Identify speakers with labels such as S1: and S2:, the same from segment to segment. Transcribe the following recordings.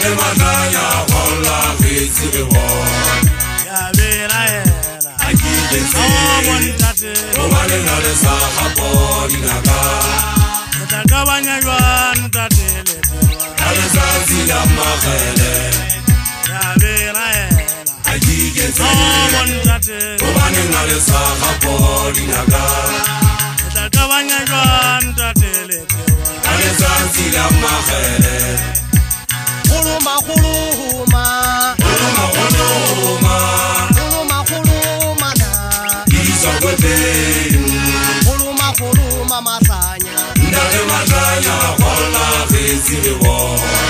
S1: le matanya golla fetsi re bona
S2: ya bela hela
S1: a ke
S2: o bontate
S1: o ba le na le sa gapo dinaka
S2: ta ka banya jwan tate le
S1: a le sa tsila magele
S2: ya bela hela
S1: a ke
S2: o bontate
S1: o ba le na le sa gapo dinaka
S2: ta ka banya jwan tate le
S1: a le sa tsila magele
S2: kuluma kuluma
S1: kuluma kuluma
S2: kuluma kuluma na
S1: isa kwetenu
S2: kuluma kuluma masanya
S1: ndale matanya golla fetsi re bona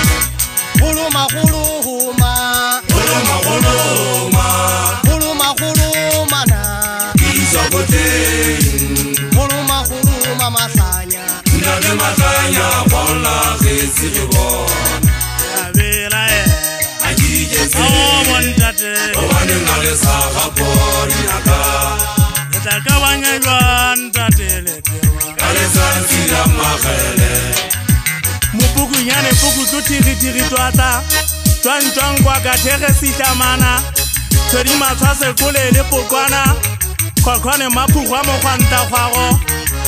S2: kuluma kuluma
S1: kuluma kuluma
S2: kuluma kuluma na
S1: isa kwetenu
S2: kuluma kuluma masanya
S1: ndale matanya golla fetsi re bona
S2: ya bela hela
S1: a ke
S2: o bontate
S1: o ba le na le sa gapo dinaka
S2: ta ka banya jwan tate le
S1: ka letsatsi la magele
S2: mopukunyane puku tsothigithigi twata tswantswang kwa ka thege sihlamana tshwedi matshwase kole le pokwana kgokgwane maphugo a mokgwantakgwago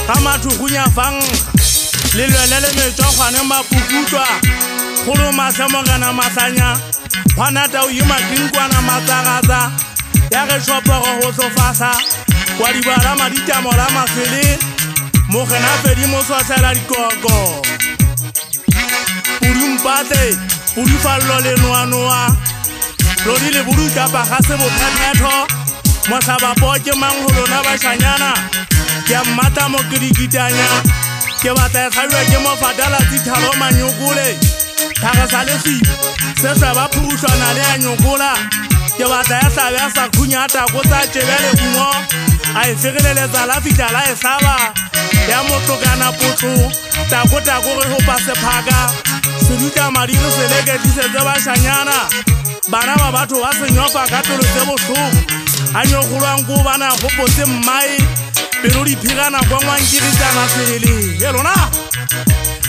S2: ga mathugunya fanga le lwele le metswakgwane mapukutlwa kgolo matlhemogana matlanya kgwanata o imakinkwana matsagatsa ya ge tšhopogo go tlofasa kwa dibala maditamola masele mogena fedi mo swatlela dikoko pudumpate pudufallo le noanoa lodi le budutapa ga se bothethetho mohlabapo ke manghulona bašanyana ke mmata mo ke dikitanya ke batla tlhabiwa ke mofatala tsithalo manyokole thage sa lefipa se se ba phurušwana le a nyokola ke batla ya hlabe a sa khunya tako tsa tšebele ungo a e fegeleletsa la fitla la e hlaba ya motlokana potlo tako-tako ge gopa sephaka seduta madiri seleketlisetse bašanyana bana ba batho ba senyofa ka tolo tse bohloko a nyogolwang ko bana gopotse mmae pero diphigana kwangwankiritsana sele e lona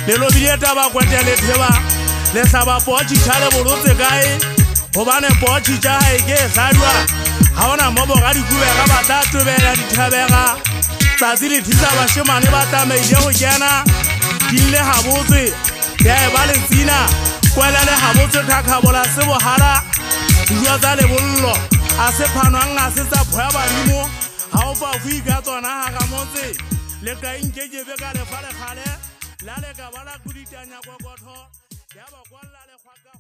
S2: le lobile taba kwete letheba le hlaba potšitšha le bolotse kae gobane potšitša gae ke e hlajwa ga ona mobo ga dikubega ba tla tobela dithabega tsatsi le thisa bašemane ba tlameile go kena dinle gabotse ya e ba letsina kwelele gabotse thakgabola se bogala dijo tsa lebollo a se phanwang a se tsa phoya badimo ga o fa go ika tsona ga gamotse le kaenkekebe ka lefa lekgale la le ka ba la kuditanya kokotho ya ba kwalla lekgwaka